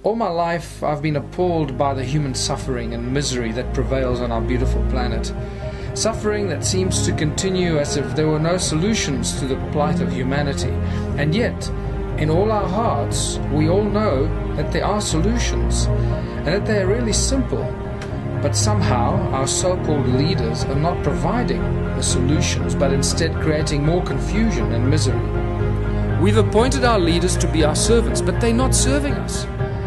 All my life I've been appalled by the human suffering and misery that prevails on our beautiful planet. Suffering that seems to continue as if there were no solutions to the plight of humanity. And yet, in all our hearts, we all know that there are solutions, and that they are really simple. But somehow, our so-called leaders are not providing the solutions, but instead creating more confusion and misery. We've appointed our leaders to be our servants, but they're not serving us.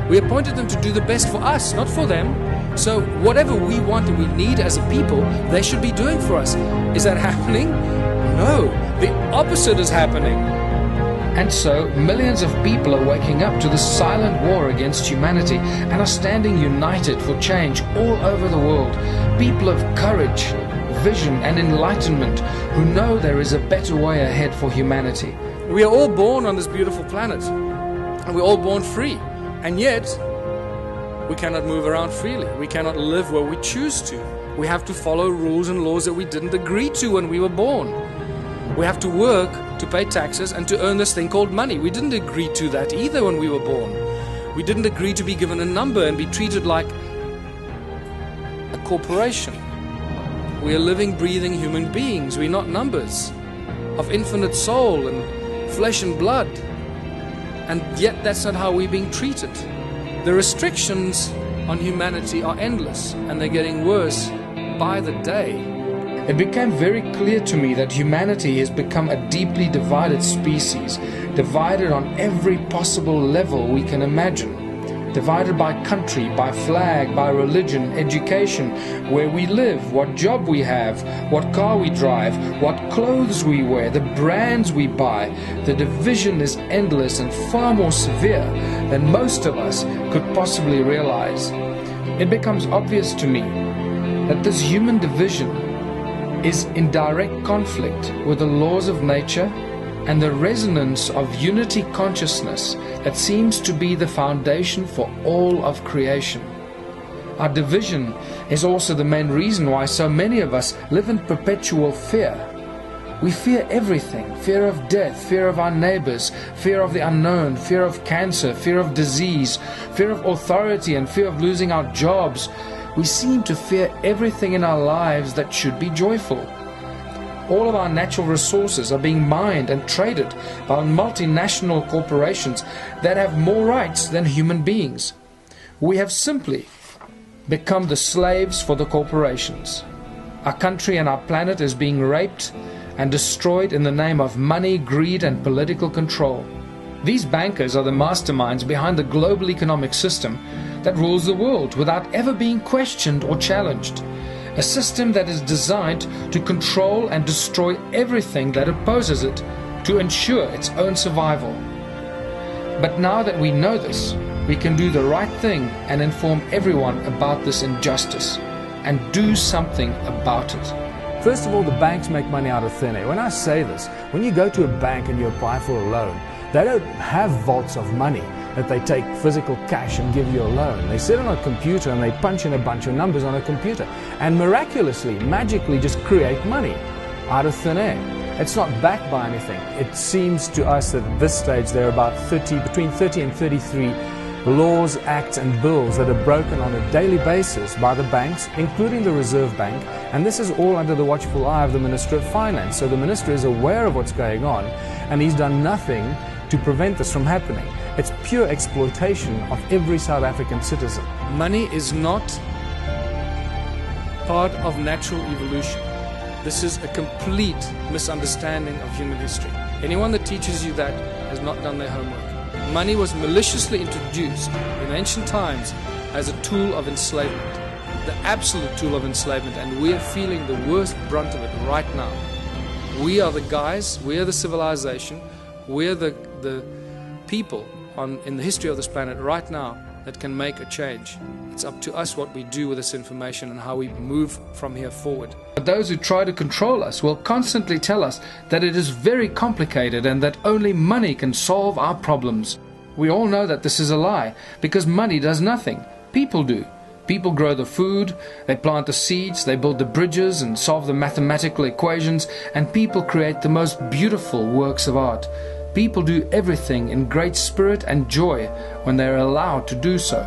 We appointed them to do the best for us, not for them. So whatever we want and we need as a people, they should be doing for us. Is that happening? No, the opposite is happening. And so millions of people are waking up to the silent war against humanity and are standing united for change all over the world. People of courage, vision and enlightenment who know there is a better way ahead for humanity. We are all born on this beautiful planet, and we're all born free, and yet we cannot move around freely. We cannot live where we choose to. We have to follow rules and laws that we didn't agree to when we were born. We have to work to pay taxes and to earn this thing called money. We didn't agree to that either when we were born. We didn't agree to be given a number and be treated like a corporation. We are living, breathing human beings. We're not numbers of infinite soul and flesh and blood. And yet that's not how we're being treated. The restrictions on humanity are endless, and they're getting worse by the day. It became very clear to me that humanity has become a deeply divided species, divided on every possible level we can imagine. Divided by country, by flag, by religion, education, where we live, what job we have, what car we drive, what clothes we wear, the brands we buy. The division is endless and far more severe than most of us could possibly realize. It becomes obvious to me that this human division is in direct conflict with the laws of nature and the resonance of unity consciousness that seems to be the foundation for all of creation. Our division is also the main reason why so many of us live in perpetual fear. We fear everything: fear of death, fear of our neighbors, fear of the unknown, fear of cancer, fear of disease, fear of authority, and fear of losing our jobs. We seem to fear everything in our lives that should be joyful. All of our natural resources are being mined and traded by multinational corporations that have more rights than human beings. We have simply become the slaves for the corporations. Our country and our planet is being raped and destroyed in the name of money, greed and political control. These bankers are the masterminds behind the global economic system that rules the world without ever being questioned or challenged. A system that is designed to control and destroy everything that opposes it to ensure its own survival. But now that we know this, we can do the right thing and inform everyone about this injustice and do something about it. First of all, the banks make money out of thin air. When I say this, when you go to a bank and you apply for a loan, they don't have vaults of money that they take physical cash and give you a loan. They sit on a computer and they punch in a bunch of numbers on a computer and miraculously, magically just create money out of thin air. It's not backed by anything. It seems to us that at this stage there are about between 30 and 33 laws, acts and bills that are broken on a daily basis by the banks, including the Reserve Bank, and this is all under the watchful eye of the Minister of Finance. So the Minister is aware of what's going on and he's done nothing to prevent this from happening. It's pure exploitation of every South African citizen. Money is not part of natural evolution. This is a complete misunderstanding of human history. Anyone that teaches you that has not done their homework. Money was maliciously introduced in ancient times as a tool of enslavement, the absolute tool of enslavement, and we are feeling the worst brunt of it right now. We are the guys, we are the civilization, we are the people in the history of this planet right now that can make a change. It's up to us what we do with this information and how we move from here forward. But those who try to control us will constantly tell us that it is very complicated and that only money can solve our problems. We all know that this is a lie, because money does nothing. People do. People grow the food, they plant the seeds, they build the bridges and solve the mathematical equations, and people create the most beautiful works of art. People do everything in great spirit and joy when they are allowed to do so.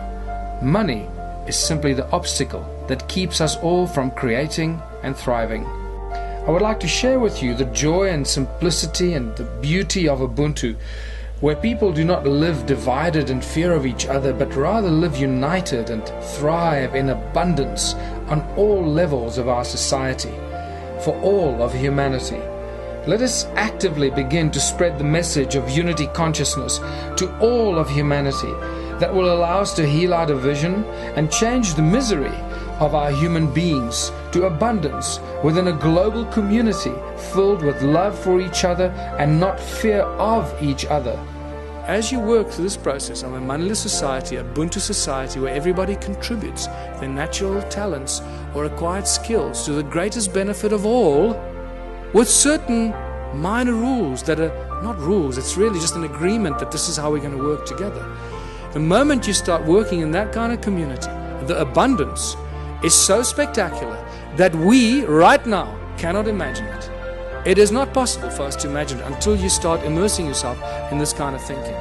Money is simply the obstacle that keeps us all from creating and thriving. I would like to share with you the joy and simplicity and the beauty of Ubuntu, where people do not live divided in fear of each other, but rather live united and thrive in abundance on all levels of our society, for all of humanity. Let us actively begin to spread the message of unity consciousness to all of humanity that will allow us to heal our division and change the misery of our human beings to abundance within a global community filled with love for each other and not fear of each other. As you work through this process of a moneyless society, Ubuntu society, where everybody contributes their natural talents or acquired skills to the greatest benefit of all, with certain minor rules that are not rules, it's really just an agreement that this is how we're going to work together. The moment you start working in that kind of community, the abundance is so spectacular that we, right now, cannot imagine it. It is not possible for us to imagine it until you start immersing yourself in this kind of thinking.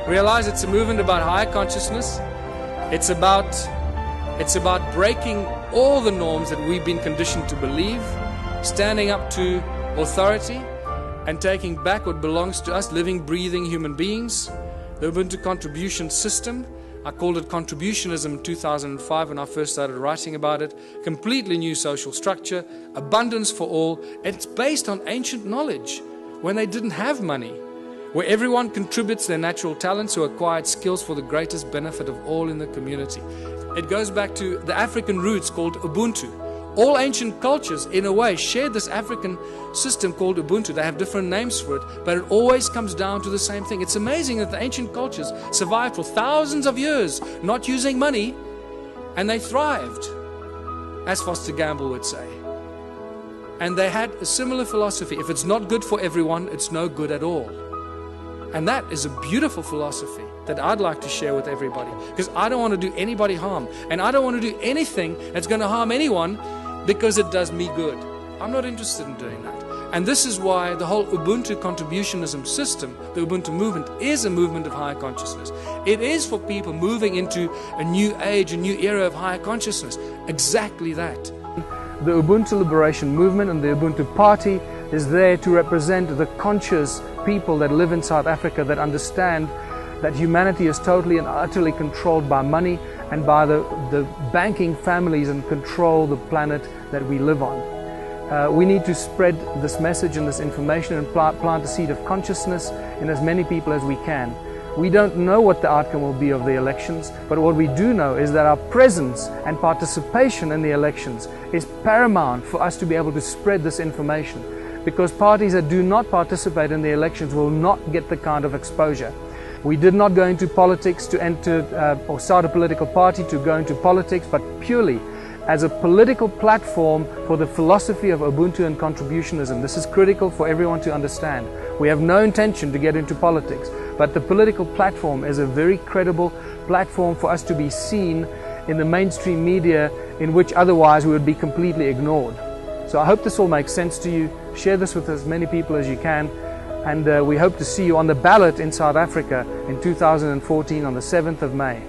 Realize it's a movement about higher consciousness. It's about breaking all the norms that we've been conditioned to believe, standing up to authority, and taking back what belongs to us, living, breathing human beings. The Ubuntu contribution system, I called it contributionism in 2005 when I first started writing about it. Completely new social structure, abundance for all. It's based on ancient knowledge when they didn't have money, where everyone contributes their natural talents or acquired skills for the greatest benefit of all in the community. It goes back to the African roots called Ubuntu. All ancient cultures, in a way, share this African system called Ubuntu. They have different names for it, but it always comes down to the same thing. It's amazing that the ancient cultures survived for thousands of years not using money, and they thrived, as Foster Gamble would say. And they had a similar philosophy. If it's not good for everyone, it's no good at all. And that is a beautiful philosophy that I'd like to share with everybody, because I don't want to do anybody harm, and I don't want to do anything that's going to harm anyone because it does me good. I'm not interested in doing that. And this is why the whole Ubuntu contributionism system, the Ubuntu movement, is a movement of higher consciousness. It is for people moving into a new age, a new era of higher consciousness. Exactly that. The Ubuntu Liberation Movement and the Ubuntu Party is there to represent the conscious people that live in South Africa, that understand that humanity is totally and utterly controlled by money and by the banking families and control the planet that we live on. We need to spread this message and this information and plant a seed of consciousness in as many people as we can. We don't know what the outcome will be of the elections, but what we do know is that our presence and participation in the elections is paramount for us to be able to spread this information, because parties that do not participate in the elections will not get the kind of exposure. We did not go into politics to enter or start a political party to go into politics, but purely as a political platform for the philosophy of Ubuntu and contributionism. This is critical for everyone to understand. We have no intention to get into politics, but the political platform is a very credible platform for us to be seen in the mainstream media, in which otherwise we would be completely ignored. So I hope this all makes sense to you. Share this with as many people as you can, and we hope to see you on the ballot in South Africa in 2014 on the 7th of May.